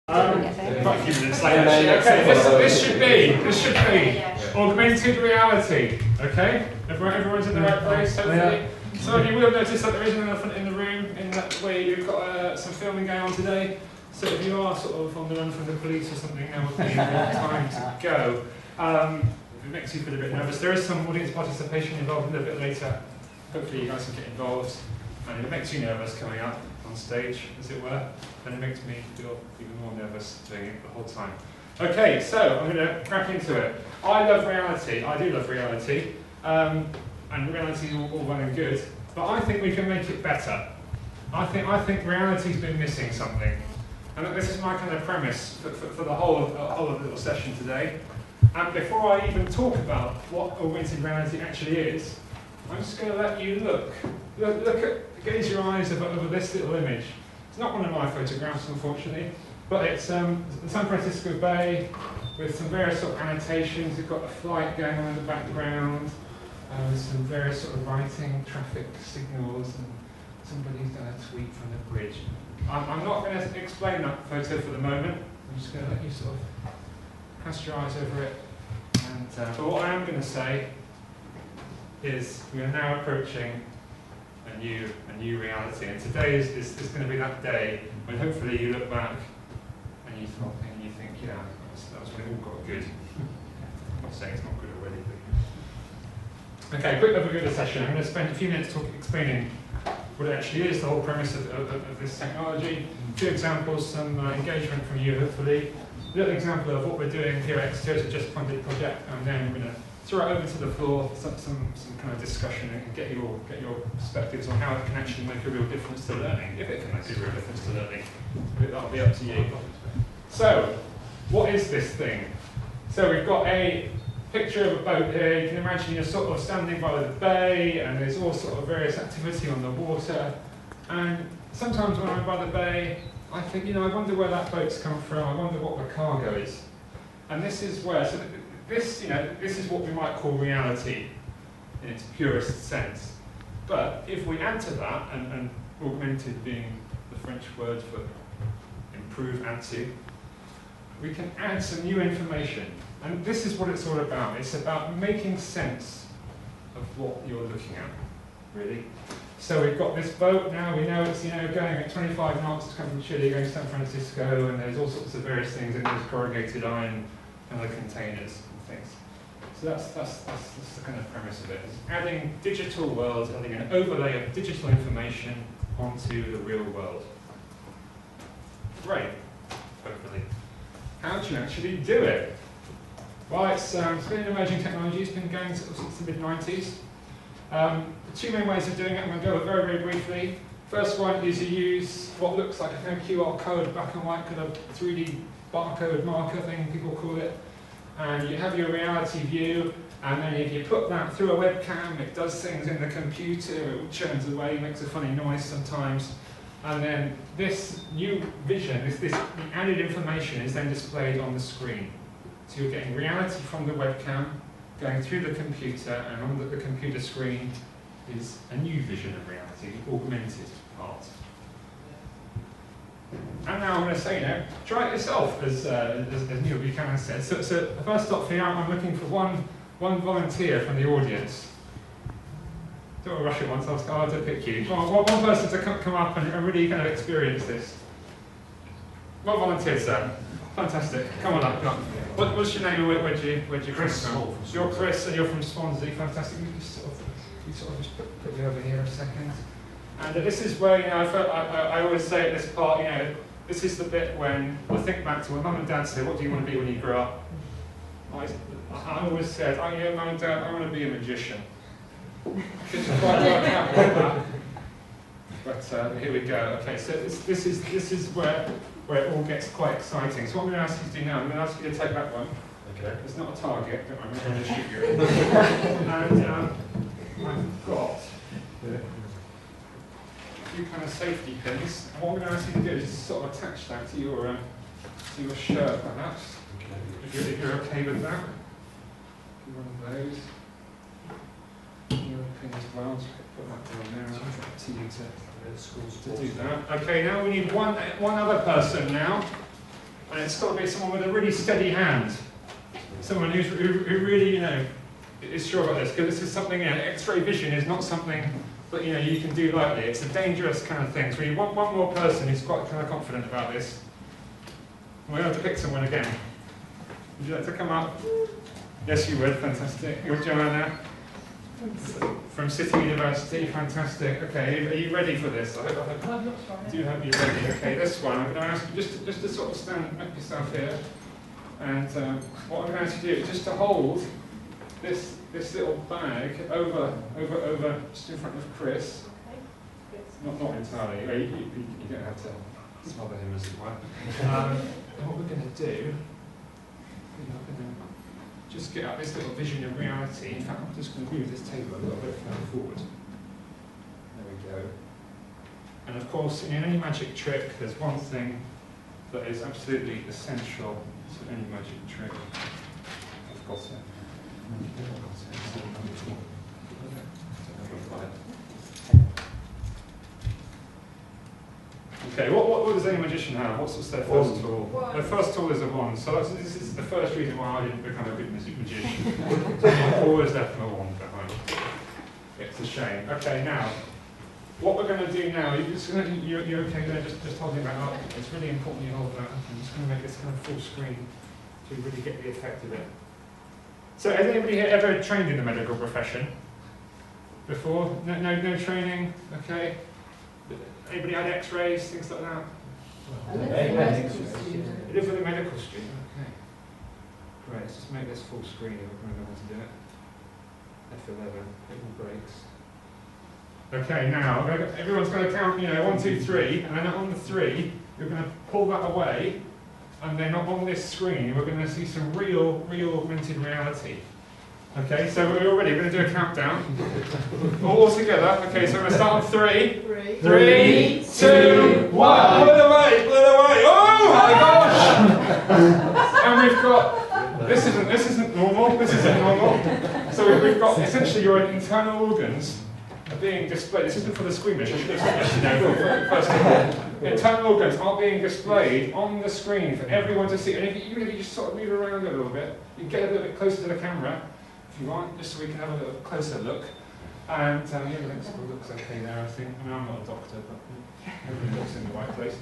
Quite a few minutes later. Okay, this should be augmented reality. Okay, everyone's in the right place. Hopefully, some of you will have noticed that there is an elephant in the room. In that way, you've got some filming going on today. So if you are sort of on the run from the police or something, now would be your time to go. If it makes you feel a bit nervous, there is some audience participation involved a little bit later. Hopefully, you guys can get involved. And if it makes you nervous coming up on stage, as it were, then it makes me feel even more nervous doing it the whole time. Okay, so I'm going to crack into it. I love reality. I do love reality. And reality is all well and good. But I think we can make it better. I think reality's been missing something. And this is my kind of premise for the whole of the little session today. And before I even talk about what augmented reality actually is, I'm just going to let you gaze your eyes over this little image. It's not one of my photographs, unfortunately, but it's the San Francisco Bay with some various sort of annotations. You've got a flight going on in the background, some various sort of writing, traffic signals, and somebody's done a tweet from the bridge. I'm not going to explain that photo for the moment. I'm just going to let you sort of cast your eyes over it. And but what I am going to say is we are now approaching a new reality, and today is going to be that day when hopefully you look back and you think, yeah, that was when it all got good. I'm not saying it's not good already. But okay, quick overview of the session. I'm going to spend a few minutes explaining what it actually is, the whole premise of this technology. Two examples, some engagement from you, hopefully. A little example of what we're doing here at Exeter. It's a just funded project, and then we're going to throw it over to the floor, some kind of discussion, and get your perspectives on how it can actually make a real difference to learning, if it can make a real difference to learning. That'll be up to you. So, what is this thing? So we've got a picture of a boat here. You can imagine you're sort of standing by the bay, and there's all sort of various activity on the water. And sometimes when I'm by the bay, I think, I wonder where that boat's come from. I wonder what the cargo is. And this is where. So this is what we might call reality in its purest sense. But if we add to that, and augmented being the French word for improve, add to, we can add some new information. And this is what it's all about. It's about making sense of what you're looking at, really. So we've got this boat now. We know it's going at 25 knots to come from Chile, going to San Francisco, and there's all sorts of various things in those corrugated iron kind of containers and things. So that's the kind of premise of it. It's adding digital worlds, adding an overlay of digital information onto the real world. Great, hopefully. How do you actually do it? Well, it's been an emerging technology. It's been going since the mid-90s. Two main ways of doing it. I'm going to go very, very briefly. First one is you use what looks like a kind of QR code, black and white, kind of 3D barcode marker thing, people call it. And you have your reality view, and then if you put that through a webcam, it does things in the computer, it churns away, makes a funny noise sometimes. And then this new vision, the added information is then displayed on the screen. So you're getting reality from the webcam, going through the computer, and on the computer screen is a new vision of reality, the augmented part. And now I'm going to say, try it yourself, as Neil Buchanan said. So the first stop here, I'm looking for one volunteer from the audience. Don't rush it once, I'll to pick you. One person to come up and really kind of experience this. One volunteer, sir. Fantastic. Come on up. What's your name and where'd you come from? You're Chris and you're from Swansea. Fantastic. You sort of just put me over here a second. And this is where, I always say at this part, this is the bit when I think back to when Mum and Dad said, what do you want to be when you grow up? I always said, Mum and Dad, I want to be a magician. Didn't quite work out like that. But here we go. Okay, so this is where it all gets quite exciting. So what I'm going to ask you to do now, I'm going to ask you to take that one. Okay. It's not a target, don't worry, I'm going to shoot you. And I've got a few kind of safety pins. And what I'm going to ask you to do is just sort of attach that to your shirt, perhaps. Okay. If you're okay with that. One of those. Your pin as well. Just put that down there. I'll to you to do that. Okay, now we need one other person now. And it's got to be someone with a really steady hand. Someone who really, you know, is sure about this. Because this is something, you know, X-ray vision is not something that, you know, you can do lightly. It's a dangerous kind of thing. So we want one more person who's quite kind of confident about this. We're going to pick someone again. Would you like to come up? Yes, you would. Fantastic. You're Joanna from City University. Fantastic. Okay, are you ready for this? I hope. I'm not sure. Do you hope you're ready? Okay, this one. I'm going to ask you just to sort of make yourself here. And what I'm going to do is just to hold this little bag over just in front of Chris. Not entirely. You don't have to smother him, as it were. And what we're going to do. Just get out this little vision of reality. In fact, I'm just going to move this table a little bit further forward. There we go. And of course, in any magic trick, there's one thing that is absolutely essential to any magic trick. I've got it. Okay, what does any magician have? What's their first tool? Their first tool is a wand. So this is the first reason why I didn't become a good magician. I've always left my wand behind. It's a shame. Okay, now, what we're going to do now, you're okay there, just holding that up. It's really important you hold that up. I'm just going to make this kind of full screen to really get the effect of it. So has anybody here ever trained in the medical profession before? No training? Okay. Anybody had X-rays, things like that? I live with a medical student. You live with a medical student, okay. Great, let's just make this full screen if we're going to know how to do it. F11, it all breaks. Okay, now, everyone's going to count, 1, 2, 3, and then on the 3, you're going to pull that away, and then on this screen, we're going to see some real augmented reality. Okay, so we're all ready. We're going to do a countdown. All together. Okay, so we're going to start on 3. 3, 2, 1. Blow it away, blow it away. Oh my gosh! And we've got, this isn't normal. So we've got essentially your internal organs are being displayed. This isn't for the squeamish, I should have said, first of all. Internal organs are being displayed on the screen for everyone to see. And even if you just sort of move around a little bit, you can get a little bit closer to the camera. If you want, just so we can have a little closer look. And everything looks okay there, I think. I mean, I'm not a doctor, but everything looks in the right place.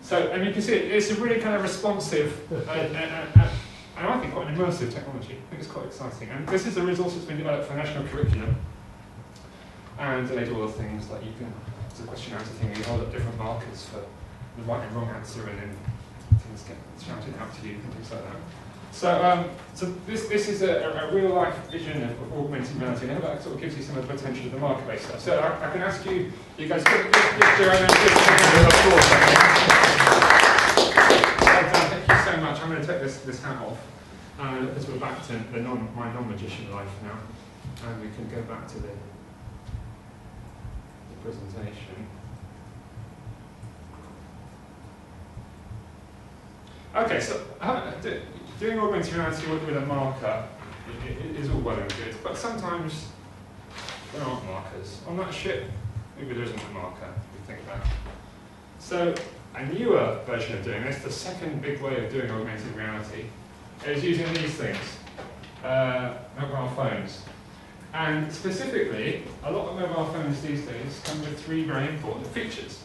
So, and you can see it's a really kind of responsive, and I think quite an immersive technology. I think it's quite exciting. And this is a resource that's been developed for national curriculum. And they do all the things like you can, it's a question answer thing, you hold up different markers for the right and wrong answer, and then things get shouted out to you and things like that. So this is a real-life vision of augmented reality, and that sort of gives you some of the potential of the market-based stuff. So I can ask you guys, give Joanna a applause. Thank you so much. I'm going to take this hat off, as we're back to my non-magician life now, and we can go back to the presentation. Okay, so doing augmented reality with a marker is all well and good, but sometimes there aren't markers. On that ship, maybe there isn't a marker, if you think about it. So a newer version of doing this, the second big way of doing augmented reality, is using these things, mobile phones. And specifically, a lot of mobile phones these days come with 3 very important features.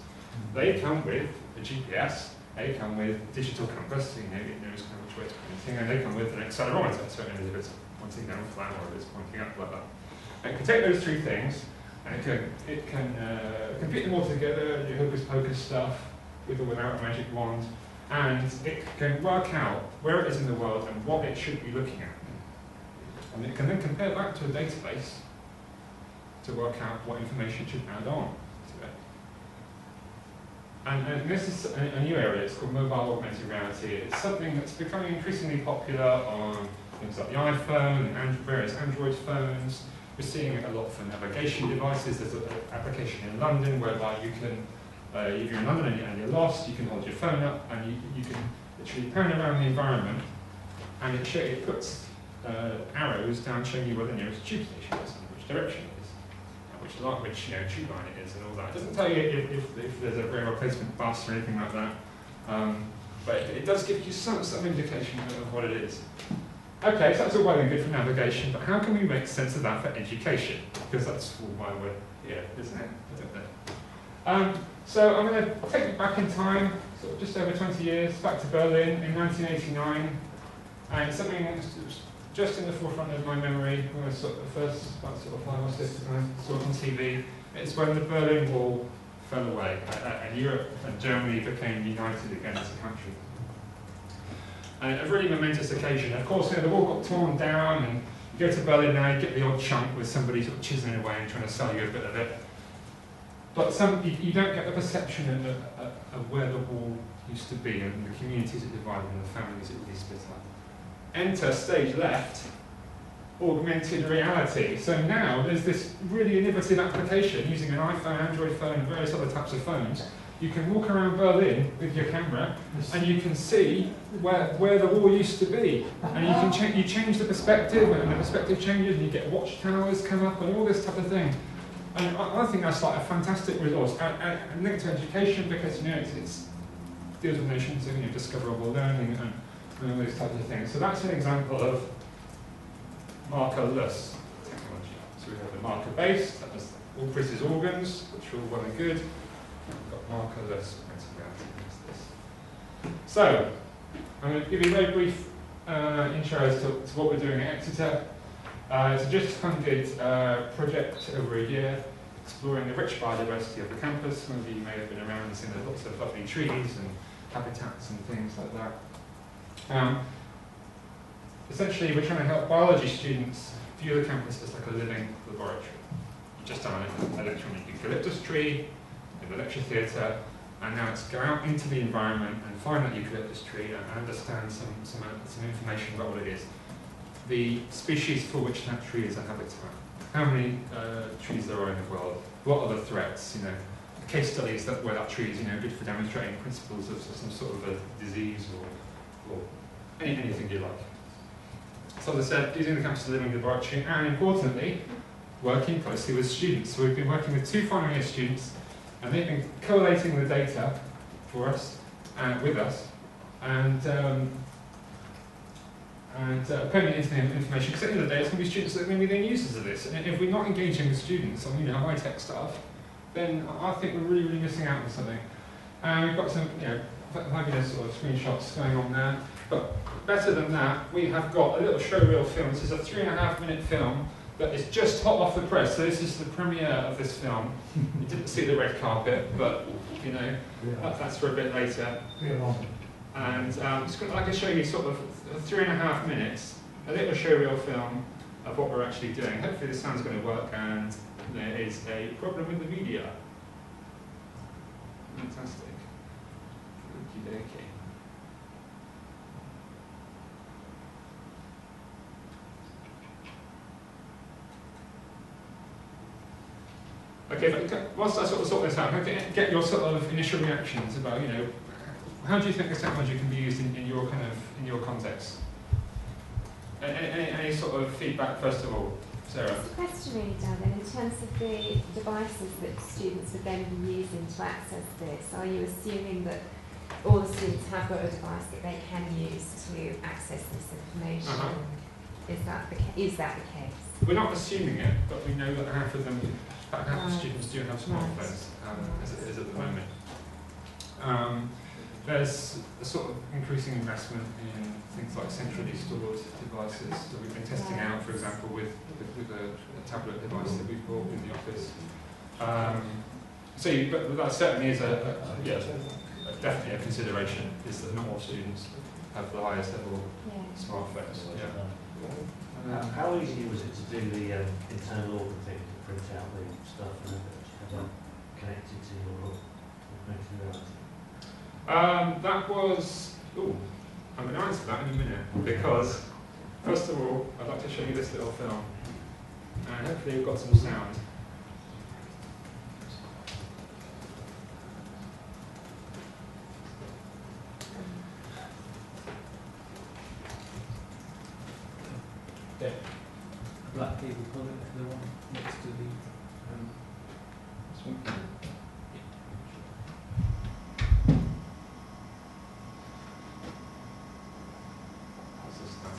They come with a GPS, they come with digital compass, so it knows kind of which way it's pointing, and they come with an accelerometer, so it knows if it's pointing down flat or if it's pointing up like that. And it can take those 3 things, and it can put them all together, do hocus pocus stuff, with or without a magic wand, and it can work out where it is in the world and what it should be looking at. And it can then compare back to a database to work out what information should add on to it. And this is a new area, it's called mobile augmented reality. It's something that's becoming increasingly popular on things like the iPhone and various Android phones. We're seeing it a lot for navigation devices. There's an application in London whereby you can, if you're in London and you're lost, you can hold your phone up and you can literally pan around the environment, and it puts arrows down showing you where the nearest tube station is and which direction it is, and which tube line it is and all that. It doesn't tell you if there's a rail replacement bus or anything like that. but it does give you some indication of what it is. Okay, so that's all well and good for navigation, but how can we make sense of that for education? Because that's why we're here, isn't it? So I'm going to take you back in time, sort of just over 20 years, back to Berlin in 1989, and something that was just in the forefront of my memory when I was sort of first, about sort of 5 or 6, when I saw it on TV. It's when the Berlin Wall fell away, and Europe and Germany became united again as a country. And a really momentous occasion. Of course, the wall got torn down, and you go to Berlin now, you get the odd chunk with somebody sort of chiseling away and trying to sell you a bit of it. But you don't get the perception of where the wall used to be, and the communities it divided, and the families it really split up. Enter, stage left, augmented reality. So now there's this really innovative application using an iPhone, Android phone, and various other types of phones. You can walk around Berlin with your camera, and you can see where the wall used to be. And you can you change the perspective, and the perspective changes, and you get watchtowers come up, and all this type of thing. And I think that's like a fantastic resource, and linked to education, because it deals with notions of discoverable learning and all these types of things. So that's an example of markerless technology. So we have the marker-based, that was all Chris's organs, which are all well and good. We've got markerless this. So I'm going to give you a very brief intro as to what we're doing at Exeter. It's a JISC-funded project over a year, exploring the rich biodiversity of the campus. Some of you may have been around and seen lots of lovely trees and habitats and things like that. Essentially, we're trying to help biology students view the campus as like a living laboratory. You've just done an electronic eucalyptus tree in the lecture theatre, and now it's go out into the environment and find that eucalyptus tree and understand some information about what it is. The species for which that tree is a habitat, how many trees there are in the world, what are the threats, case studies where that tree is good for demonstrating principles of some sort of a disease or anything you like. So as I said, using the campus as a living laboratory, and importantly, working closely with students. So we've been working with 2 final year students, and they've been collating the data for us, with us, and putting it into the information, because at the end of the day, it's going to be students that are going to be the users of this. And if we're not engaging with students on high-tech stuff, then I think we're really, really missing out on something. And we've got some fabulous sort of screenshots going on there. But better than that, we have got a little showreel film. This is a 3.5-minute film that is just hot off the press. So this is the premiere of this film. You didn't see the red carpet, but that's for a bit later. And I can show you sort of 3.5 minutes, a little showreel film of what we're actually doing. Hopefully the sound's going to work, and there is a problem with the media. Fantastic. Okie dokie. Okay, but whilst I sort of sort this out, I can get your sort of initial reactions about, how do you think this technology can be used in your context? Any sort of feedback, first of all, Sarah? Just a question really, Darren, in terms of the devices that students would then be using to access this, are you assuming that all the students have got a device that they can use to access this information? Is that the case? We're not assuming it, but we know that half of students do have smartphones, as it is at the moment. There's a sort of increasing investment in things like centrally stored devices that we've been testing out, for example, with a tablet device that we've bought in the office. But that certainly is definitely a consideration, is that not all students have the highest level smartphones. How easy was it to do the internal organ thing, to print out the stuff and have it connected to your augmented reality? That was, I'm going to answer that in a minute, because first of all, I'd like to show you this little film, and hopefully you've got some sound. There. Black cable collar, the one next to the this one.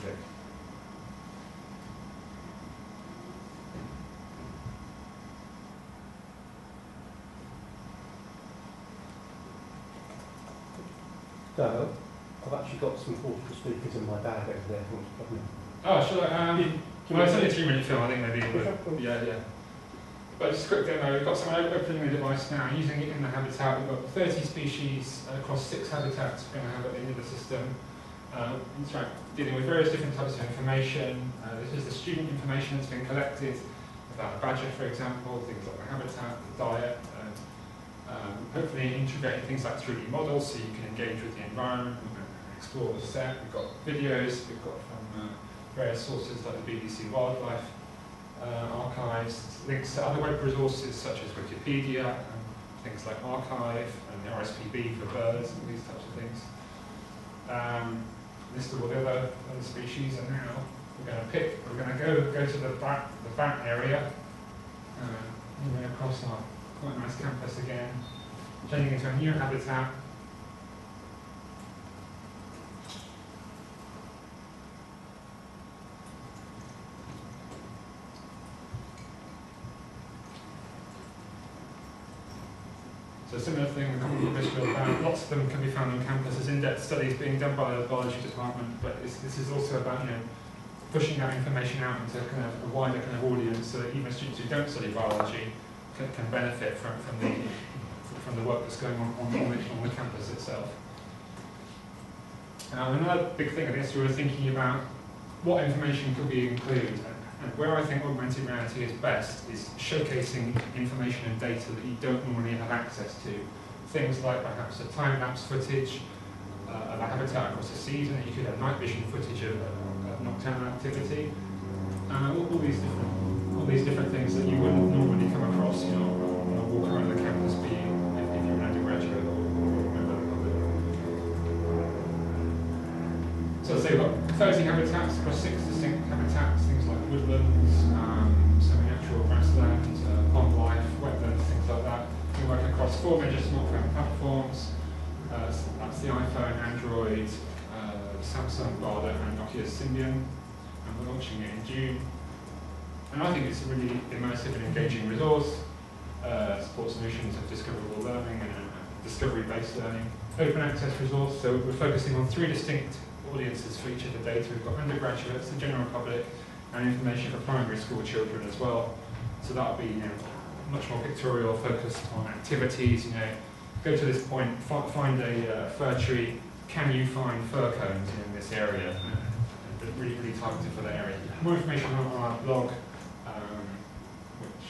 traffic. So, I've actually got some portable speakers in my bag over there. Oh, shall I? Well, it's only a 3-minute film, I think maybe. But, yeah. But just a quick demo. We've got someone opening the device now, using it in the habitat. We've got 30 species across 6 habitats we're going to have at the end of the system. Dealing with various different types of information. This is the student information that's been collected about a badger, for example, things like the habitat, the diet, hopefully integrating things like 3D models so you can engage with the environment and explore the set. We've got videos, we've got from various sources like the BBC Wildlife Archives, links to other web resources such as Wikipedia, things like Archive and the RSPB for birds and these types of things. List of all the other species, and now we're going to go to the back area, and then across our quite nice campus again, changing into a new habitat. So a similar thing, lots of them can be found on campus as in-depth studies being done by the biology department, but this is also about pushing that information out into kind of a wider kind of audience so that even students who don't study biology can benefit from the work that's going on the campus itself. Another big thing, I guess, we were thinking about what information could we include. And where I think augmented reality is best is showcasing information and data that you don't normally have access to. Things like perhaps a time-lapse footage of a habitat across a season. You could have night vision footage of nocturnal activity. All these different things that you wouldn't normally come across, on a walk around the campus, if you're an undergraduate or a member of the public. So we've got 30 habitats across 6 distinct habitats, things like woodlands, semi-natural grasslands, pond life, wetlands, things like that. We work across 4 major smartphone platforms. That's the iPhone, Android, Samsung, Barda, and Nokia Symbian. And we're launching it in June. And I think it's a really immersive and engaging resource. Supports solutions of discoverable learning and discovery-based learning. Open access resource, so we're focusing on 3 distinct audiences for each of the data. We've got undergraduates, the general public, and information for primary school children as well. So that'll be much more pictorial, focused on activities. Go to this point, find a fir tree. Can you find fir cones in this area? Really, really targeted for that area. More information on our blog, which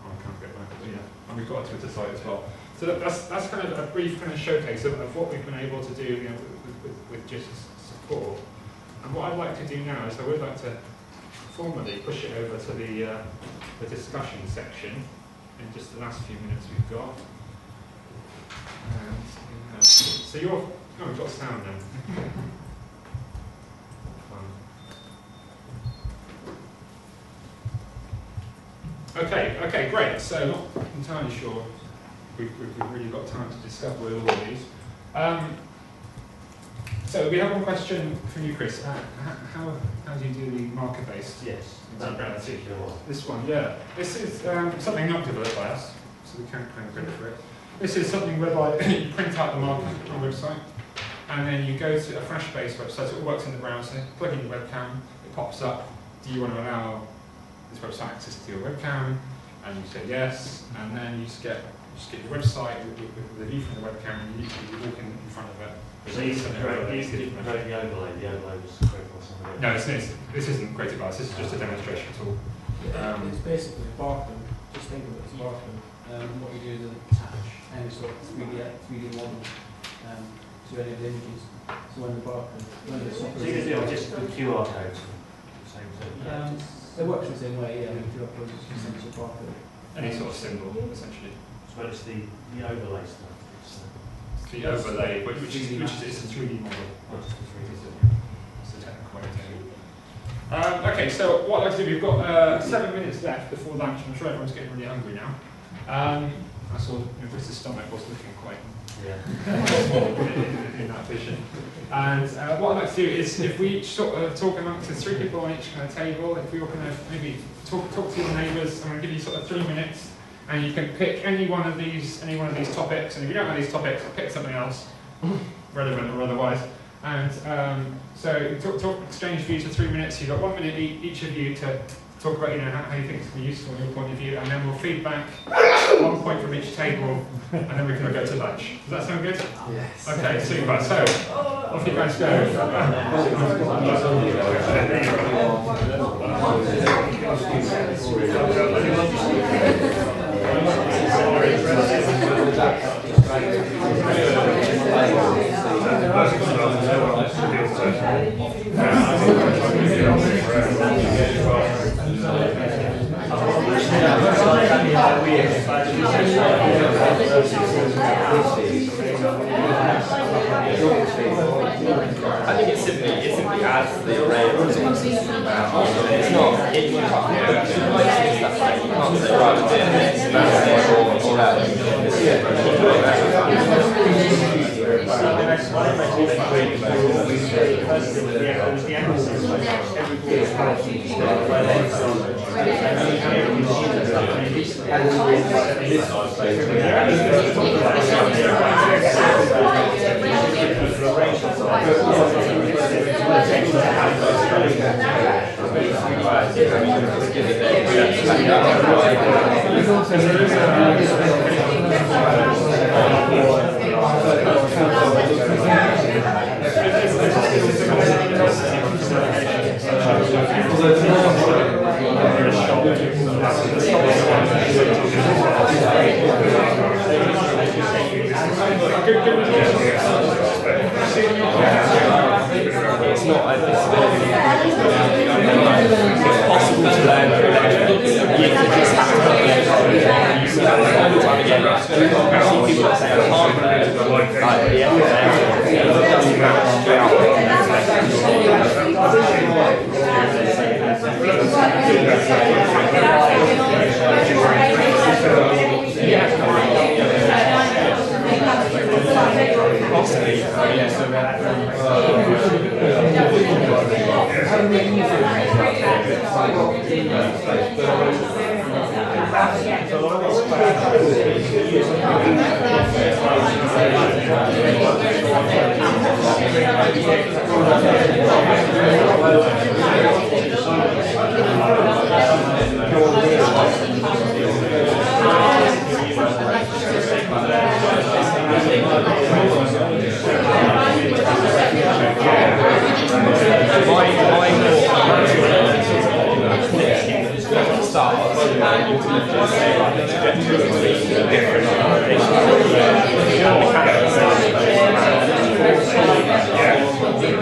I can't get back, but yeah, and we've got a Twitter site as well. So that's kind of a brief kind of showcase of what we've been able to do with JISC's support. And what I'd like to do now is I would like to formally push it over to the discussion section in just the last few minutes we've got. And, so we've got sound now. Okay, great. So not entirely sure we've really got time to discover all of these. So we have one question from you, Chris. How do you do the marker-based? Yes, that particular one. This one, yeah. This is something not developed by us, so we can't claim credit for it. This is something whereby you print out the marker on a website, and then you go to a Flash-based website. So it works in the browser. Plug in your webcam. It pops up. Do you want to allow this website access to your webcam? And you say yes, and then you just get your website with a view from the webcam, and you walk in front of it. So you didn't create the overlay was created by somebody else? No, this isn't created by us, this is just a demonstration tool. It's basically a barcode, just think of it as a barcode. What you do is attach any sort of 3D model to any of the images. So when the barcode, so you can do just the QR codes, the same thing? It works the same way, yeah. The QR code is essentially a barcode. Any sort of symbol, essentially. So it's the overlay stuff. The overlay, which is a 3D model. It's a technical way of doing it. Okay, so what I'd like to do, we've got 7 minutes left before lunch. I'm sure everyone's getting really hungry now. I saw Chris's stomach was looking quite in that vision. And what I'd like to do is, if we each sort of talk amongst the 3 people on each kind of table, if we all kind of maybe talk to your neighbours, I'm going to give you sort of 3 minutes, and you can pick any one of these topics. And if you don't know these topics, pick something else, relevant or otherwise. And so exchange views for 3 minutes. You've got 1 minute each of you to talk about how you think it's going to be useful in your point of view, and then we'll feed back 1 point from each table, and then we can go to lunch. Does that sound good? Yes. Okay, super. So, off you guys go. I think it simply adds to the array of results. It's not, you can't say, right, we're doing this, or else. It's not a disability. It's possible to learn through electronics. You just have to learn. You see that all the time again. You see people that say, I can't learn. Like the possibly, yeah, so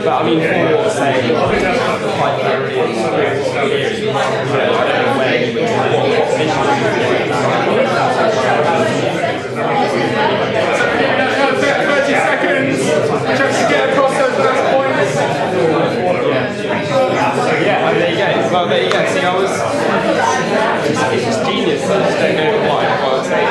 but I mean, for say, quite clarity and experience, I don't know where you would what position you would be in. 30 seconds, just to get across those last points. Yeah, there you go. Well, there you go. See, I was. It's just genius. I just don't know why. Well, I'd say.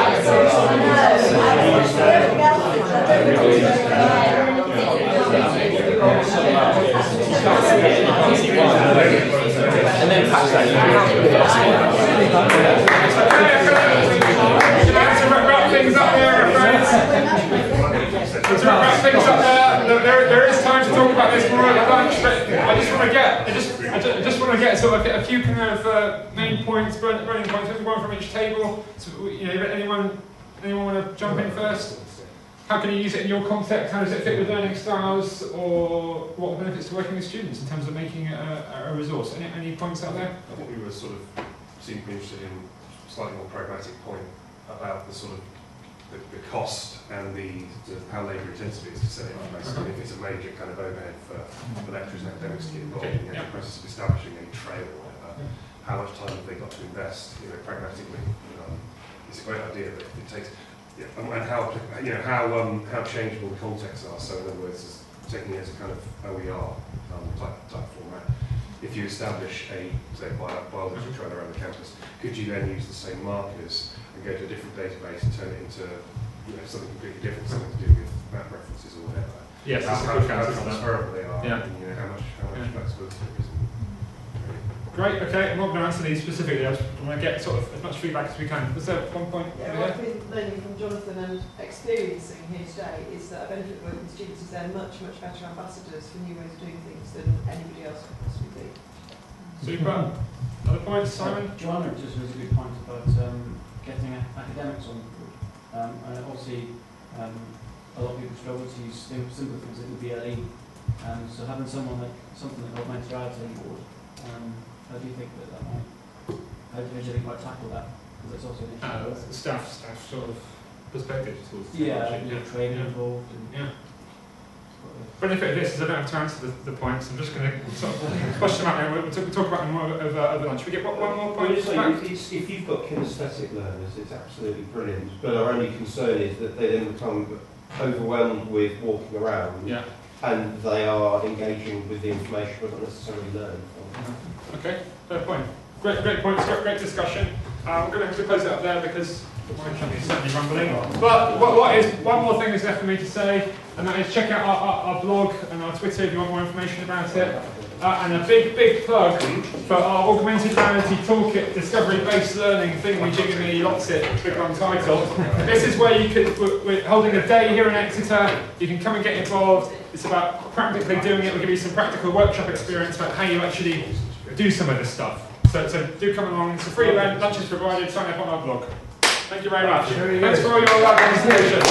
You can't see it. You can't see why. And then patch that. You can have the first one. To wrap things up there, friends. To wrap things up there is time to talk about this more at lunch, but I just want to get sort of a few kind of main points, burning points, one from each table. So, you know, anyone want to jump in first? How can you use it in your context? How does it fit with learning styles, or what benefits to working with students in terms of making it a resource? Any points out there? I think we were sort of seem to be interested in a slightly more pragmatic point about the sort of the cost and the how labour intensive it is to set it up. Basically, if it's a major kind of overhead for lecturers and academics to get involved in the process of establishing a trail or whatever, how much time have they got to invest? You know, pragmatically, it's a great idea, but it takes. Yeah, and how changeable the contexts are. So in other words, taking it as a kind of OER type format. If you establish a biology trail around the campus, could you then use the same markers and go to a different database and turn it into something completely different, something to do with map references or whatever. Yes, that's a how good answer to that. transferable they are, Yeah. and how much flexibility there is. Great, okay, I'm not going to answer these specifically, I just want to get sort of as much feedback as we can. Was there one point? Yeah, what I've been learning from Jonathan and experiencing here today is that a benefit of working with students is they're much, much better ambassadors for new ways of doing things than anybody else could possibly be. Super. Other points, Simon? Joanna just raised a good point about getting academics on board. And obviously, a lot of people struggle to use simple things like the BLE. So having something like augmented reality on board, how do you think that might, how do you think might tackle that? Because that's also an issue. Staff sort of perspective towards training Yeah. involved. And Benefit of this is I don't have to answer the points. I'm just going to sort of push them out there. We'll talk about them more over lunch. We get one more point. If you've got kinesthetic learners, it's absolutely brilliant. But our only concern is that they then become overwhelmed with walking around, Yeah. and they are engaging with the information but not necessarily learning from it. Okay, fair point. Great points, great discussion. We're going to have to close it up there because my company is certainly rumbling. But one more thing is left for me to say, and that is check out our blog and our Twitter if you want more information about it. And a big plug for our augmented reality toolkit, discovery-based learning thingy-jiggly, lots it, big long title. This is where we're holding a day here in Exeter. You can come and get involved. It's about practically doing it. We'll give you some practical workshop experience about how you actually do some of this stuff. So do come along. It's a free event. Lunch is provided. Sign up on our blog. Thank you very much. Thanks for all your participation.